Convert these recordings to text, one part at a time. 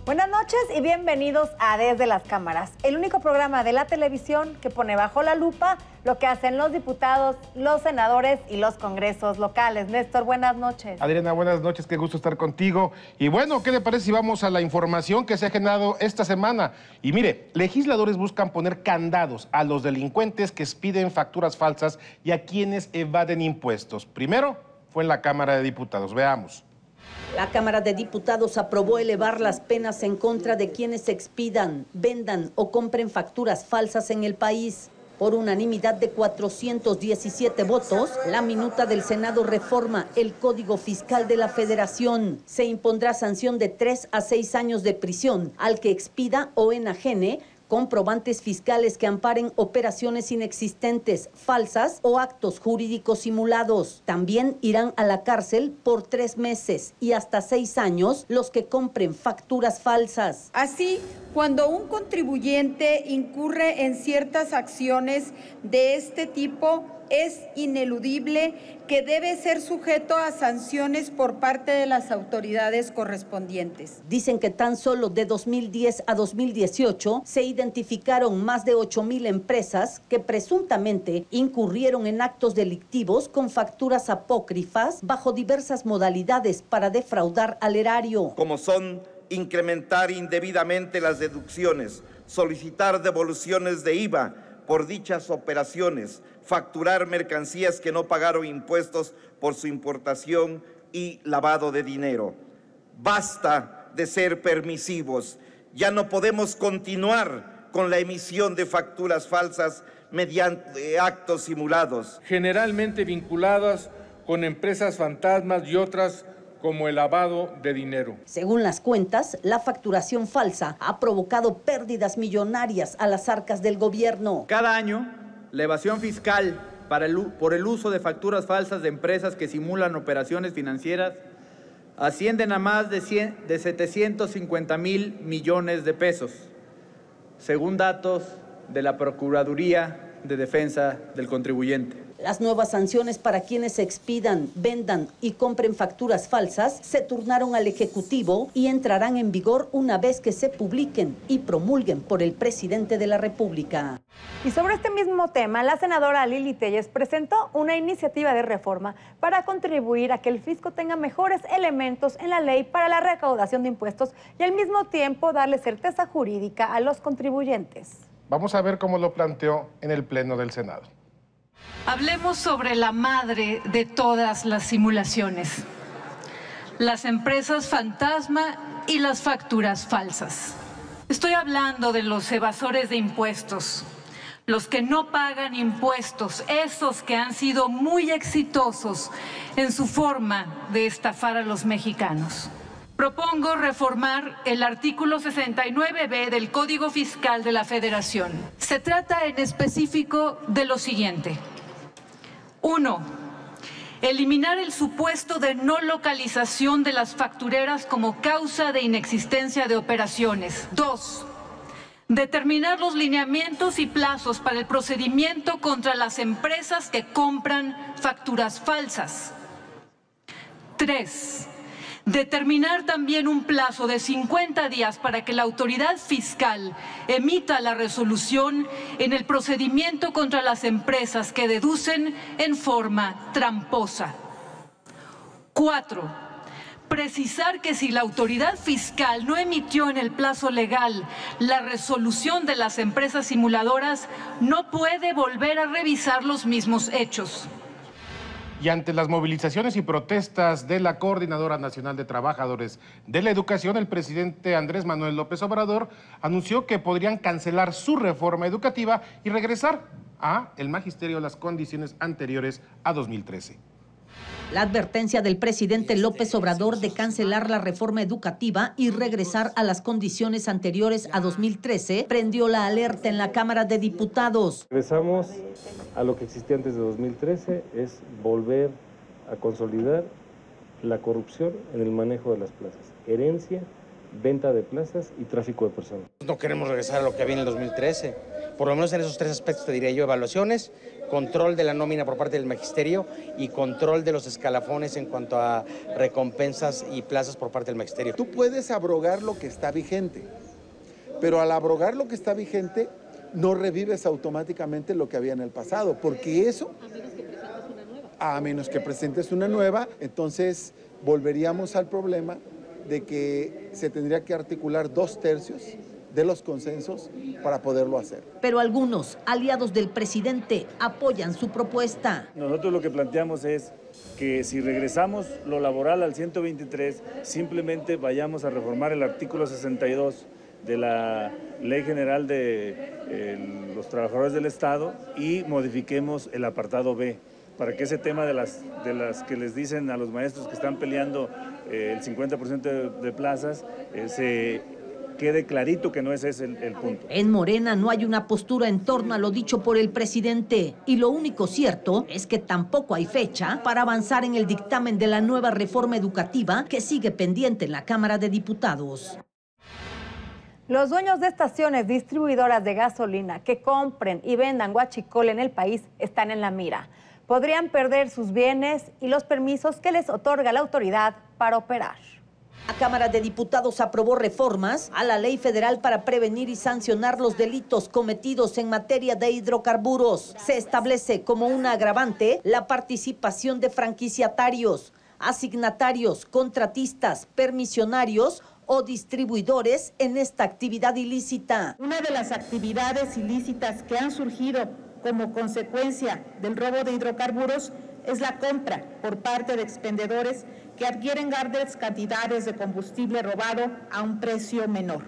Buenas noches y bienvenidos a Desde las Cámaras, el único programa de la televisión que pone bajo la lupa lo que hacen los diputados, los senadores y los congresos locales. Néstor, buenas noches. Adriana, buenas noches, qué gusto estar contigo. Y bueno, ¿qué le parece si vamos a la información que se ha generado esta semana? Y mire, legisladores buscan poner candados a los delincuentes que expiden facturas falsas y a quienes evaden impuestos. Primero fue en la Cámara de Diputados, veamos. La Cámara de Diputados aprobó elevar las penas en contra de quienes expidan, vendan o compren facturas falsas en el país. Por unanimidad de 417 votos, la minuta del Senado reforma el Código Fiscal de la Federación. Se impondrá sanción de 3 a 6 años de prisión al que expida o enajene comprobantes fiscales que amparen operaciones inexistentes, falsas o actos jurídicos simulados. También irán a la cárcel por 3 meses y hasta 6 años los que compren facturas falsas. Así, cuando un contribuyente incurre en ciertas acciones de este tipo, es ineludible que debe ser sujeto a sanciones por parte de las autoridades correspondientes. Dicen que tan solo de 2010 a 2018 se identificaron más de 8,000 empresas que presuntamente incurrieron en actos delictivos con facturas apócrifas bajo diversas modalidades para defraudar al erario. Como son incrementar indebidamente las deducciones, solicitar devoluciones de IVA por dichas operaciones, facturar mercancías que no pagaron impuestos por su importación y lavado de dinero. Basta de ser permisivos. Ya no podemos continuar con la emisión de facturas falsas mediante actos simulados. Generalmente vinculadas con empresas fantasmas y otras como el lavado de dinero. Según las cuentas, la facturación falsa ha provocado pérdidas millonarias a las arcas del gobierno. Cada año, la evasión fiscal por el uso de facturas falsas de empresas que simulan operaciones financieras ascienden a más de 750,000 millones de pesos, según datos de la Procuraduría de Defensa del Contribuyente. Las nuevas sanciones para quienes expidan, vendan y compren facturas falsas se turnaron al Ejecutivo y entrarán en vigor una vez que se publiquen y promulguen por el presidente de la República. Y sobre este mismo tema, la senadora Lili Téllez presentó una iniciativa de reforma para contribuir a que el fisco tenga mejores elementos en la ley para la recaudación de impuestos y al mismo tiempo darle certeza jurídica a los contribuyentes. Vamos a ver cómo lo planteó en el Pleno del Senado. Hablemos sobre la madre de todas las simulaciones, las empresas fantasma y las facturas falsas. Estoy hablando de los evasores de impuestos, los que no pagan impuestos, esos que han sido muy exitosos en su forma de estafar a los mexicanos. Propongo reformar el artículo 69B del Código Fiscal de la Federación. Se trata en específico de lo siguiente. 1. Eliminar el supuesto de no localización de las factureras como causa de inexistencia de operaciones. 2. Determinar los lineamientos y plazos para el procedimiento contra las empresas que compran facturas falsas. 3. Determinar también un plazo de 50 días para que la autoridad fiscal emita la resolución en el procedimiento contra las empresas que deducen en forma tramposa. 4. Precisar que si la autoridad fiscal no emitió en el plazo legal la resolución de las empresas simuladoras, no puede volver a revisar los mismos hechos. Y ante las movilizaciones y protestas de la Coordinadora Nacional de Trabajadores de la Educación, el presidente Andrés Manuel López Obrador anunció que podrían cancelar su reforma educativa y regresar a el magisterio a las condiciones anteriores a 2013. La advertencia del presidente López Obrador de cancelar la reforma educativa y regresar a las condiciones anteriores a 2013 prendió la alerta en la Cámara de Diputados. Regresamos a lo que existía antes de 2013, es volver a consolidar la corrupción en el manejo de las plazas, herencia, venta de plazas y tráfico de personas. No queremos regresar a lo que había en el 2013. Por lo menos en esos 3 aspectos te diría yo: evaluaciones, control de la nómina por parte del magisterio y control de los escalafones en cuanto a recompensas y plazas por parte del magisterio. Tú puedes abrogar lo que está vigente, pero al abrogar lo que está vigente no revives automáticamente lo que había en el pasado, porque eso, a menos que presentes una nueva, entonces volveríamos al problema de que se tendría que articular 2/3 de los consensos para poderlo hacer. Pero algunos aliados del presidente apoyan su propuesta. Nosotros lo que planteamos es que si regresamos lo laboral al 123, simplemente vayamos a reformar el artículo 62 de la Ley General de los Trabajadores del Estado y modifiquemos el apartado B, para que ese tema de las que les dicen a los maestros que están peleando el 50% de plazas, se quede clarito que no ese es el punto. En Morena no hay una postura en torno a lo dicho por el presidente, y lo único cierto es que tampoco hay fecha para avanzar en el dictamen de la nueva reforma educativa que sigue pendiente en la Cámara de Diputados. Los dueños de estaciones distribuidoras de gasolina que compren y vendan huachicol en el país están en la mira. Podrían perder sus bienes y los permisos que les otorga la autoridad para operar. La Cámara de Diputados aprobó reformas a la ley federal para prevenir y sancionar los delitos cometidos en materia de hidrocarburos. Se establece como una agravante la participación de franquiciatarios, asignatarios, contratistas, permisionarios o distribuidores en esta actividad ilícita. Una de las actividades ilícitas que han surgido como consecuencia del robo de hidrocarburos es la compra por parte de expendedores que adquieren grandes cantidades de combustible robado a un precio menor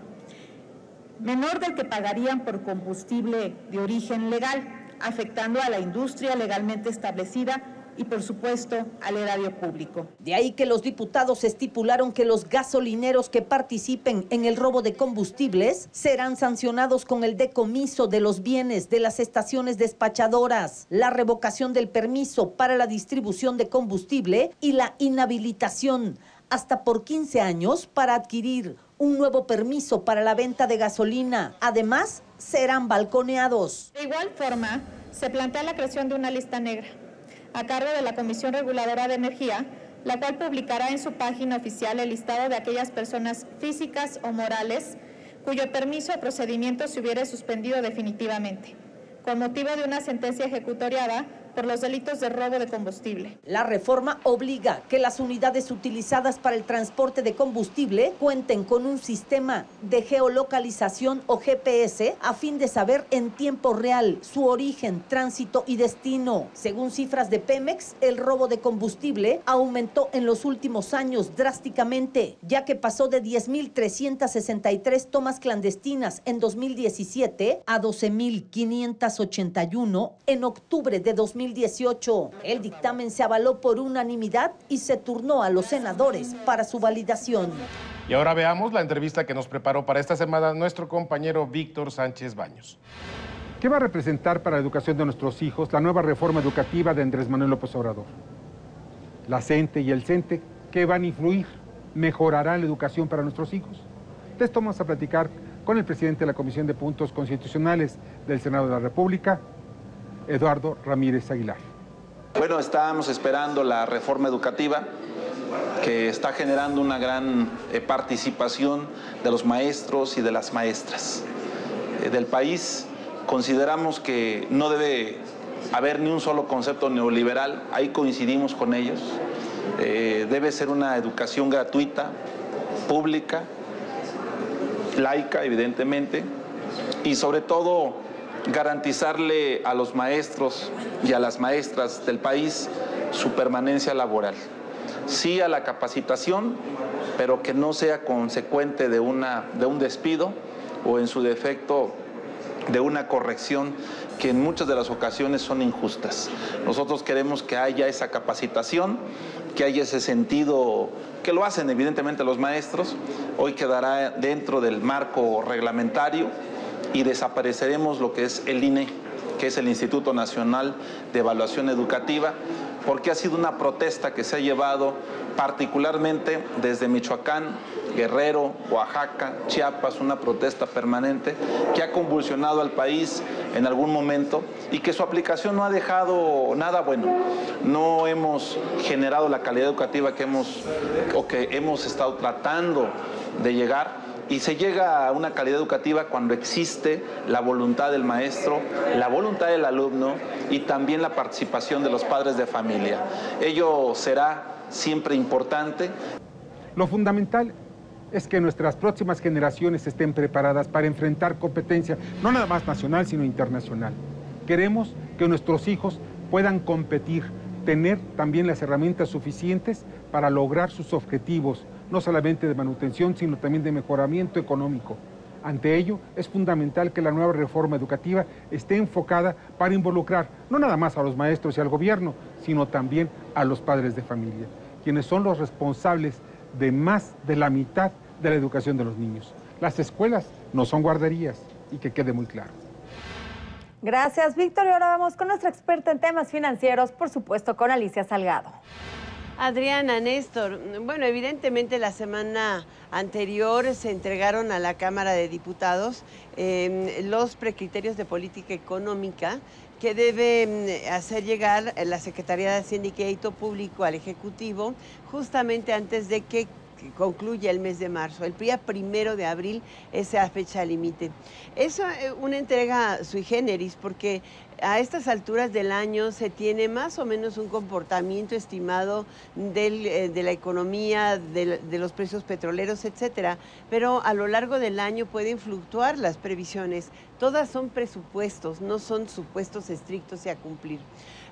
del que pagarían por combustible de origen legal, afectando a la industria legalmente establecida y, por supuesto, al erario público. De ahí que los diputados estipularon que los gasolineros que participen en el robo de combustibles serán sancionados con el decomiso de los bienes de las estaciones despachadoras, la revocación del permiso para la distribución de combustible y la inhabilitación hasta por 15 años para adquirir un nuevo permiso para la venta de gasolina. Además, serán balconeados. De igual forma, se plantea la creación de una lista negra a cargo de la Comisión Reguladora de Energía, la cual publicará en su página oficial el listado de aquellas personas físicas o morales cuyo permiso o procedimiento se hubiere suspendido definitivamente, con motivo de una sentencia ejecutoriada por los delitos de robo de combustible. La reforma obliga que las unidades utilizadas para el transporte de combustible cuenten con un sistema de geolocalización o GPS a fin de saber en tiempo real su origen, tránsito y destino. Según cifras de Pemex, el robo de combustible aumentó en los últimos años drásticamente, ya que pasó de 10.363 tomas clandestinas en 2017 a 12.581 en octubre de 2018. El dictamen se avaló por unanimidad y se turnó a los senadores para su validación. Y ahora veamos la entrevista que nos preparó para esta semana nuestro compañero Víctor Sánchez Baños. ¿Qué va a representar para la educación de nuestros hijos la nueva reforma educativa de Andrés Manuel López Obrador? La CENTE y el CENTE, ¿qué van a influir? ¿Mejorarán la educación para nuestros hijos? De esto vamos a platicar con el presidente de la Comisión de Puntos Constitucionales del Senado de la República, Eduardo Ramírez Aguilar. Bueno, estábamos esperando la reforma educativa que está generando una gran participación de los maestros y de las maestras del país. Consideramos que no debe haber ni un solo concepto neoliberal, ahí coincidimos con ellos. Debe ser una educación gratuita, pública, laica, evidentemente, y sobre todo garantizarle a los maestros y a las maestras del país su permanencia laboral. Sí a la capacitación, pero que no sea consecuente de un despido o, en su defecto, de una corrección que en muchas de las ocasiones son injustas. Nosotros queremos que haya esa capacitación, que haya ese sentido, que lo hacen evidentemente los maestros. Hoy quedará dentro del marco reglamentario y desapareceremos lo que es el INE. que es el Instituto Nacional de Evaluación Educativa, porque ha sido una protesta que se ha llevado particularmente desde Michoacán, Guerrero, Oaxaca, Chiapas, una protesta permanente que ha convulsionado al país en algún momento y que su aplicación no ha dejado nada bueno. No hemos generado la calidad educativa que hemos estado tratando de llegar. Y se llega a una calidad educativa cuando existe la voluntad del maestro, la voluntad del alumno y también la participación de los padres de familia. Ello será siempre importante. Lo fundamental es que nuestras próximas generaciones estén preparadas para enfrentar competencia, no nada más nacional, sino internacional. Queremos que nuestros hijos puedan competir, tener también las herramientas suficientes para lograr sus objetivos, no solamente de manutención, sino también de mejoramiento económico. Ante ello, es fundamental que la nueva reforma educativa esté enfocada para involucrar no nada más a los maestros y al gobierno, sino también a los padres de familia, quienes son los responsables de más de la mitad de la educación de los niños. Las escuelas no son guarderías, y que quede muy claro. Gracias, Víctor. Y ahora vamos con nuestra experta en temas financieros, por supuesto, con Alicia Salgado. Adriana, Néstor, bueno, evidentemente la semana anterior se entregaron a la Cámara de Diputados los precriterios de política económica que debe hacer llegar la Secretaría de Hacienda y Crédito Público al Ejecutivo justamente antes de que concluya el mes de marzo. El día 1 de abril es la fecha límite. Es una entrega sui generis porque a estas alturas del año se tiene más o menos un comportamiento estimado de la economía, de los precios petroleros, etcétera, pero a lo largo del año pueden fluctuar las previsiones. Todas son presupuestos, no son supuestos estrictos y a cumplir.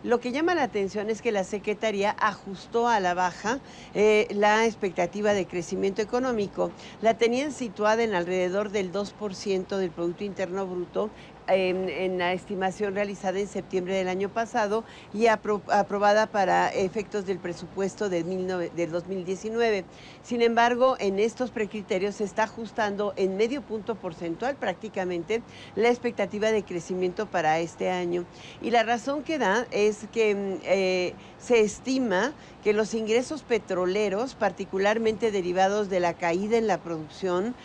Lo que llama la atención es que la Secretaría ajustó a la baja la expectativa de crecimiento económico. La tenían situada en alrededor del 2% del Producto Interno Bruto, en la estimación realizada en septiembre del año pasado y aprobada para efectos del presupuesto del 2019. Sin embargo, en estos precriterios se está ajustando en medio punto porcentual prácticamente la expectativa de crecimiento para este año. Y la razón que da es que se estima que los ingresos petroleros, particularmente derivados de la caída en la producción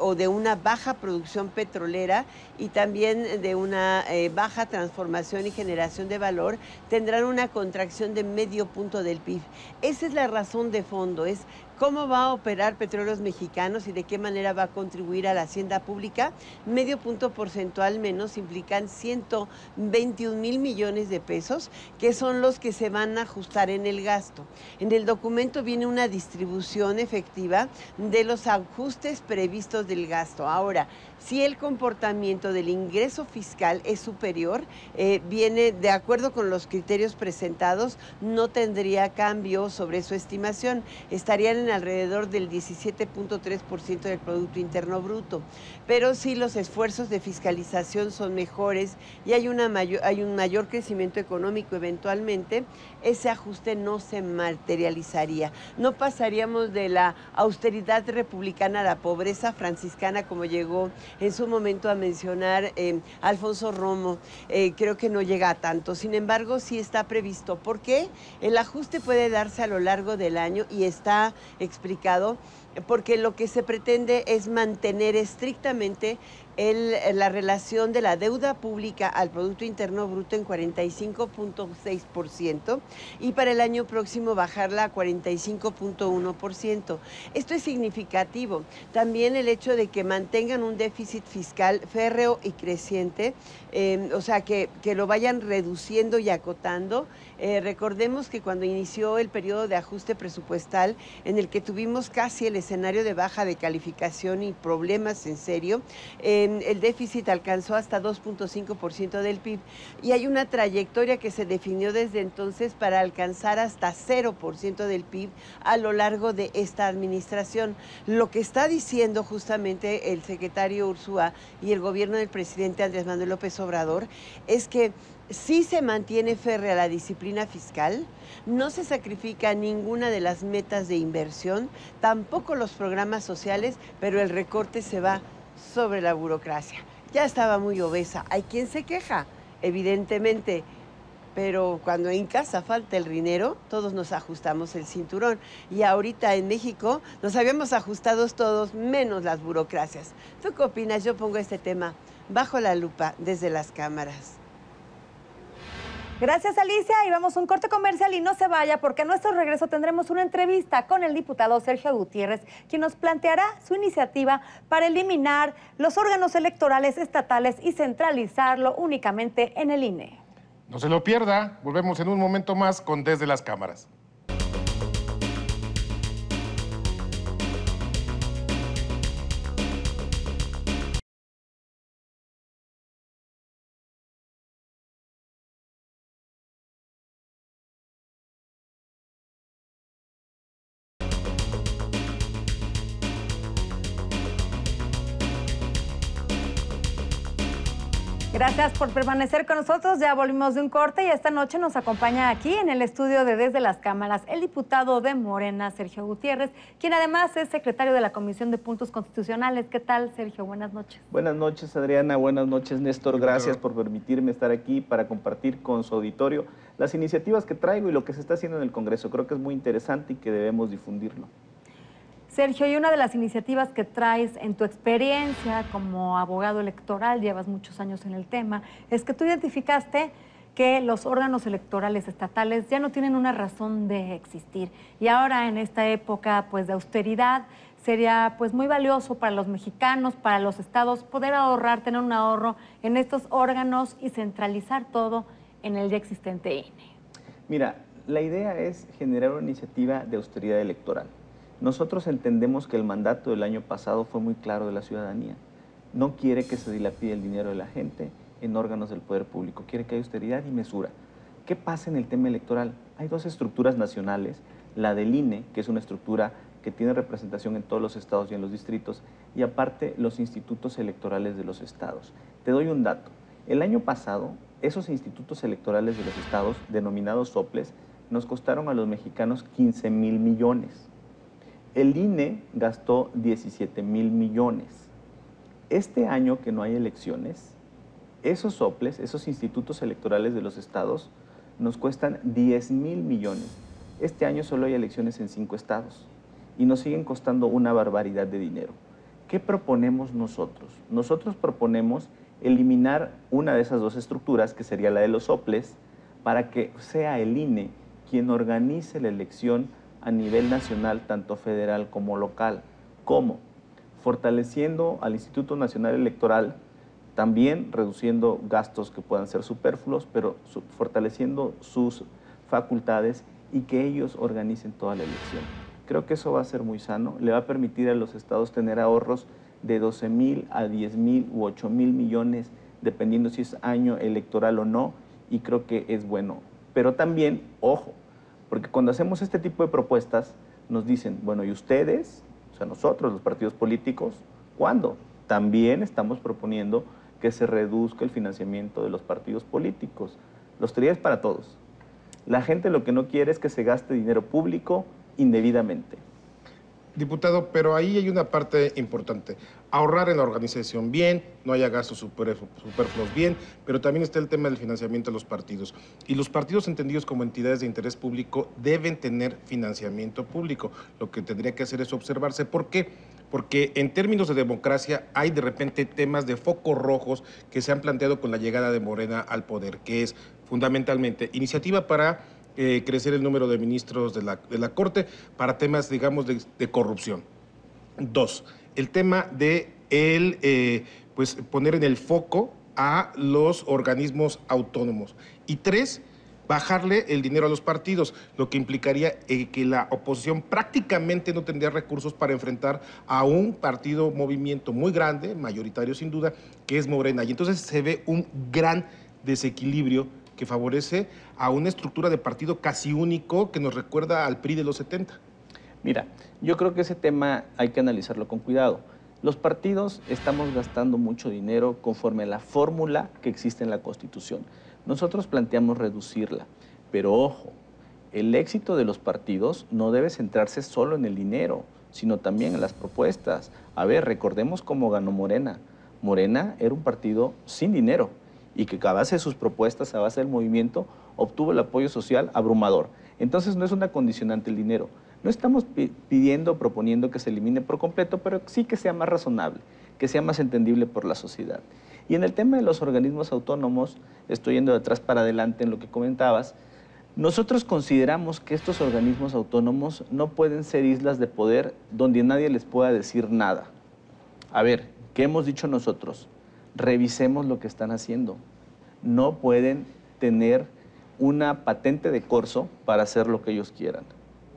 o de una baja producción petrolera y también de una baja transformación y generación de valor, tendrán una contracción de medio punto del PIB. Esa es la razón de fondo, es cómo va a operar Petróleos Mexicanos y de qué manera va a contribuir a la hacienda pública. Medio punto porcentual menos implican 121,000 millones de pesos, que son los que se van a ajustar en el gasto. En el documento viene una distribución efectiva de los ajustes previstos del gasto. Ahora, si el comportamiento del ingreso fiscal es superior, viene de acuerdo con los criterios presentados, no tendría cambio sobre su estimación. Estarían en alrededor del 17.3% del Producto Interno Bruto. Pero si los esfuerzos de fiscalización son mejores y hay un mayor crecimiento económico eventualmente, ese ajuste no se materializaría. No pasaríamos de la austeridad republicana a la pobreza franciscana, como llegó en su momento a mencionar Alfonso Romo. Creo que no llega a tanto. Sin embargo, sí está previsto. ¿Por qué? El ajuste puede darse a lo largo del año y está explicado porque lo que se pretende es mantener estrictamente la relación de la deuda pública al Producto Interno Bruto en 45.6% y para el año próximo bajarla a 45.1%. Esto es significativo. También el hecho de que mantengan un déficit fiscal férreo y creciente, o sea, que lo vayan reduciendo y acotando. Recordemos que cuando inició el periodo de ajuste presupuestal, en el que tuvimos casi el escenario de baja de calificación y problemas en serio, el déficit alcanzó hasta 2.5% del PIB y hay una trayectoria que se definió desde entonces para alcanzar hasta 0% del PIB a lo largo de esta administración. Lo que está diciendo justamente el secretario Ursúa y el gobierno del presidente Andrés Manuel López Obrador es que sí se mantiene férrea la disciplina fiscal, no se sacrifica ninguna de las metas de inversión, tampoco los programas sociales, pero el recorte se va sobre la burocracia. Ya estaba muy obesa. Hay quien se queja. evidentemente, pero cuando en casa falta el dinero, todos nos ajustamos el cinturón. Y ahorita en México nos habíamos ajustado todos, menos las burocracias. ¿Tú qué opinas? Yo pongo este tema bajo la lupa desde las cámaras. Gracias, Alicia. Y vamos a un corte comercial y no se vaya, porque a nuestro regreso tendremos una entrevista con el diputado Sergio Gutiérrez, quien nos planteará su iniciativa para eliminar los órganos electorales estatales y centralizarlo únicamente en el INE. No se lo pierda. Volvemos en un momento más con Desde las Cámaras. Gracias por permanecer con nosotros. Ya volvimos de un corte y esta noche nos acompaña aquí en el estudio de Desde las Cámaras el diputado de Morena, Sergio Gutiérrez, quien además es secretario de la Comisión de Puntos Constitucionales. ¿Qué tal, Sergio? Buenas noches. Buenas noches, Adriana. Buenas noches, Néstor. Gracias por permitirme estar aquí para compartir con su auditorio las iniciativas que traigo y lo que se está haciendo en el Congreso. Creo que es muy interesante y que debemos difundirlo. Sergio, y una de las iniciativas que traes en tu experiencia como abogado electoral, llevas muchos años en el tema, es que tú identificaste que los órganos electorales estatales ya no tienen una razón de existir. Y ahora, en esta época pues, de austeridad, sería pues, muy valioso para los mexicanos, para los estados, poder ahorrar, tener un ahorro en estos órganos y centralizar todo en el ya existente INE. Mira, la idea es generar una iniciativa de austeridad electoral. Nosotros entendemos que el mandato del año pasado fue muy claro de la ciudadanía. No quiere que se dilapide el dinero de la gente en órganos del poder público. Quiere que haya austeridad y mesura. ¿Qué pasa en el tema electoral? Hay dos estructuras nacionales. La del INE, que es una estructura que tiene representación en todos los estados y en los distritos, y aparte los institutos electorales de los estados. Te doy un dato. El año pasado, esos institutos electorales de los estados, denominados soples, nos costaron a los mexicanos 15,000 millones. El INE gastó 17,000 millones. Este año que no hay elecciones, esos soples, esos institutos electorales de los estados, nos cuestan 10,000 millones. Este año solo hay elecciones en 5 estados y nos siguen costando una barbaridad de dinero. ¿Qué proponemos nosotros? Nosotros proponemos eliminar una de esas dos estructuras, que sería la de los soples, para que sea el INE quien organice la elección a nivel nacional, tanto federal como local. ¿Cómo? Fortaleciendo al Instituto Nacional Electoral, también reduciendo gastos que puedan ser superfluos, pero fortaleciendo sus facultades y que ellos organicen toda la elección. Creo que eso va a ser muy sano, le va a permitir a los estados tener ahorros de 12,000 a 10,000 u 8,000 millones, dependiendo si es año electoral o no, y creo que es bueno. Pero también, ojo, porque cuando hacemos este tipo de propuestas, nos dicen, bueno, ¿y ustedes, o sea, nosotros, los partidos políticos, cuándo? También estamos proponiendo que se reduzca el financiamiento de los partidos políticos. La austeridad es para todos. La gente lo que no quiere es que se gaste dinero público indebidamente. Diputado, pero ahí hay una parte importante. Ahorrar en la organización bien, no haya gastos superfluos bien, pero también está el tema del financiamiento de los partidos. Y los partidos entendidos como entidades de interés público deben tener financiamiento público. Lo que tendría que hacer es observarse. ¿Por qué? Porque en términos de democracia hay de repente temas de focos rojos que se han planteado con la llegada de Morena al poder, que es fundamentalmente iniciativa para crecer el número de ministros de la Corte para temas, digamos, de corrupción. 2, el tema de pues poner en el foco a los organismos autónomos. Y 3, bajarle el dinero a los partidos, lo que implicaría que la oposición prácticamente no tendría recursos para enfrentar a un partido, movimiento muy grande, mayoritario sin duda, que es Morena. Y entonces se ve un gran desequilibrio que favorece a una estructura de partido casi único que nos recuerda al PRI de los 70. Mira, yo creo que ese tema hay que analizarlo con cuidado. Los partidos estamos gastando mucho dinero conforme a la fórmula que existe en la Constitución. Nosotros planteamos reducirla, pero ojo, el éxito de los partidos no debe centrarse solo en el dinero, sino también en las propuestas. A ver, recordemos cómo ganó Morena. Morena era un partido sin dinero y que a base de sus propuestas, a base del movimiento, obtuvo el apoyo social abrumador. Entonces no es una condicionante el dinero. No estamos pidiendo, proponiendo que se elimine por completo, pero sí que sea más razonable, que sea más entendible por la sociedad. Y en el tema de los organismos autónomos, estoy yendo de atrás para adelante en lo que comentabas, nosotros consideramos que estos organismos autónomos no pueden ser islas de poder donde nadie les pueda decir nada. A ver, ¿qué hemos dicho nosotros? Revisemos lo que están haciendo. No pueden tener una patente de corso para hacer lo que ellos quieran.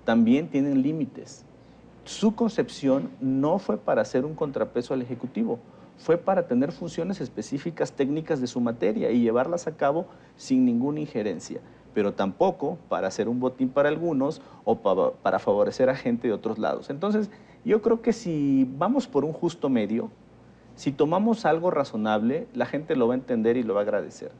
También tienen límites. Su concepción no fue para hacer un contrapeso al Ejecutivo, fue para tener funciones específicas técnicas de su materia y llevarlas a cabo sin ninguna injerencia, pero tampoco para hacer un botín para algunos o para favorecer a gente de otros lados. Entonces, yo creo que si vamos por un justo medio, si tomamos algo razonable, la gente lo va a entender y lo va a agradecer.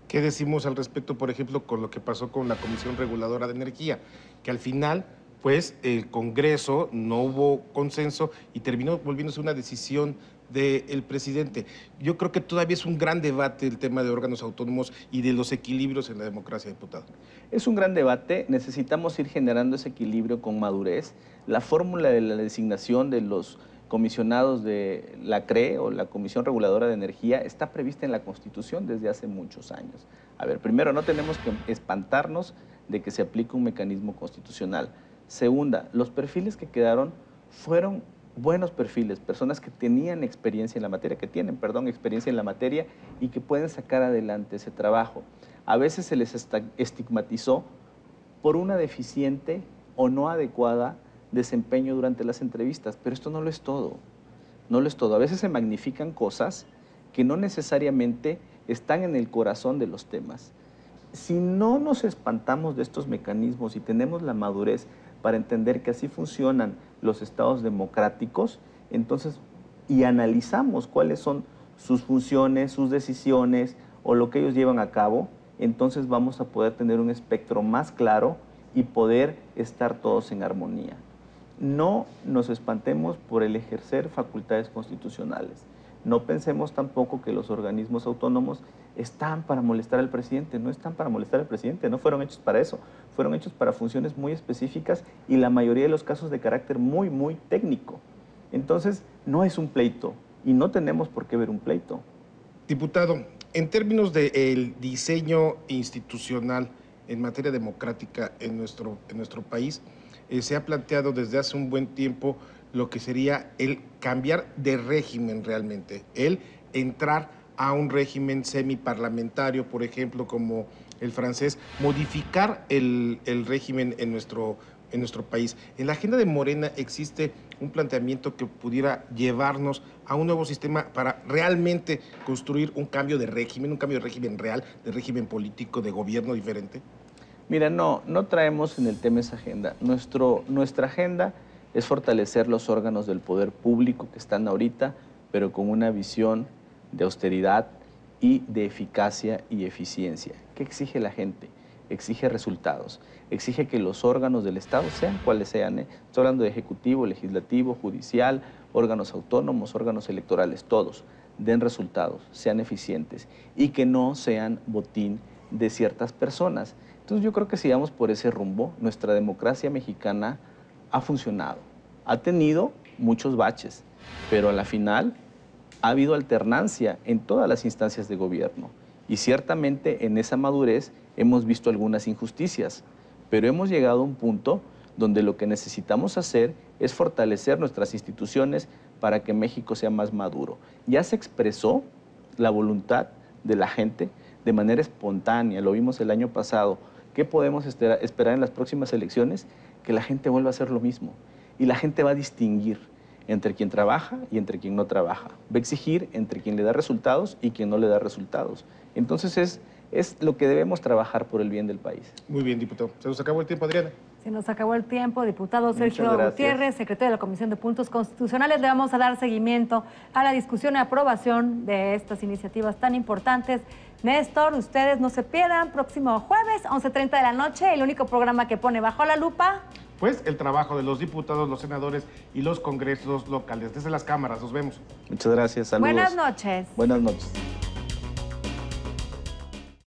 ¿Qué decimos al respecto, por ejemplo, con lo que pasó con la Comisión Reguladora de Energía? Que al final, pues, el Congreso no hubo consenso y terminó volviéndose una decisión del presidente. Yo creo que todavía es un gran debate el tema de órganos autónomos y de los equilibrios en la democracia, diputado. Es un gran debate, necesitamos ir generando ese equilibrio con madurez. La fórmula de la designación de los comisionados de la CRE o la Comisión Reguladora de Energía está prevista en la Constitución desde hace muchos años. A ver, primero, no tenemos que espantarnos de que se aplique un mecanismo constitucional. Segunda, los perfiles que quedaron fueron buenos perfiles, personas que tenían experiencia en la materia, experiencia en la materia y que pueden sacar adelante ese trabajo. A veces se les estigmatizó por una deficiente o no adecuada desempeño durante las entrevistas, pero esto no lo es todo, no lo es todo. A veces se magnifican cosas que no necesariamente están en el corazón de los temas. Si no nos espantamos de estos mecanismos y tenemos la madurez para entender que así funcionan los estados democráticos, entonces, y analizamos cuáles son sus funciones, sus decisiones o lo que ellos llevan a cabo, entonces vamos a poder tener un espectro más claro y poder estar todos en armonía. No nos espantemos por el ejercer facultades constitucionales. No pensemos tampoco que los organismos autónomos están para molestar al presidente. No están para molestar al presidente, no fueron hechos para eso. Fueron hechos para funciones muy específicas y la mayoría de los casos de carácter muy, muy técnico. Entonces, no es un pleito y no tenemos por qué ver un pleito. Diputado, en términos del diseño institucional en materia democrática en nuestro país, se ha planteado desde hace un buen tiempo lo que sería el cambiar de régimen realmente, el entrar a un régimen semiparlamentario, por ejemplo, como el francés, modificar el régimen en nuestro país. En la agenda de Morena existe un planteamiento que pudiera llevarnos a un nuevo sistema para realmente construir un cambio de régimen real, de régimen político, de gobierno diferente. Mira, no traemos en el tema esa agenda. Nuestra agenda es fortalecer los órganos del poder público que están ahorita, pero con una visión de austeridad y de eficacia y eficiencia. ¿Qué exige la gente? Exige resultados. Exige que los órganos del Estado, sean cuales sean, estoy hablando de ejecutivo, legislativo, judicial, órganos autónomos, órganos electorales, todos, den resultados, sean eficientes y que no sean botín de ciertas personas. Entonces yo creo que si vamos por ese rumbo, nuestra democracia mexicana ha funcionado. Ha tenido muchos baches, pero a la final ha habido alternancia en todas las instancias de gobierno. Y ciertamente en esa madurez hemos visto algunas injusticias, pero hemos llegado a un punto donde lo que necesitamos hacer es fortalecer nuestras instituciones para que México sea más maduro. Ya se expresó la voluntad de la gente de manera espontánea, lo vimos el año pasado. ¿Qué podemos esperar en las próximas elecciones? Que la gente vuelva a hacer lo mismo. Y la gente va a distinguir entre quien trabaja y entre quien no trabaja. Va a exigir entre quien le da resultados y quien no le da resultados. Entonces es lo que debemos trabajar por el bien del país. Muy bien, diputado. Se nos acabó el tiempo, Adriana. Se nos acabó el tiempo, diputado Sergio Gutiérrez, secretario de la Comisión de Puntos Constitucionales. Le vamos a dar seguimiento a la discusión y aprobación de estas iniciativas tan importantes. Néstor, ustedes no se pierdan, próximo jueves, 11:30 de la noche, el único programa que pone bajo la lupa pues el trabajo de los diputados, los senadores y los congresos locales. Desde las cámaras, nos vemos. Muchas gracias, saludos. Buenas noches. Buenas noches.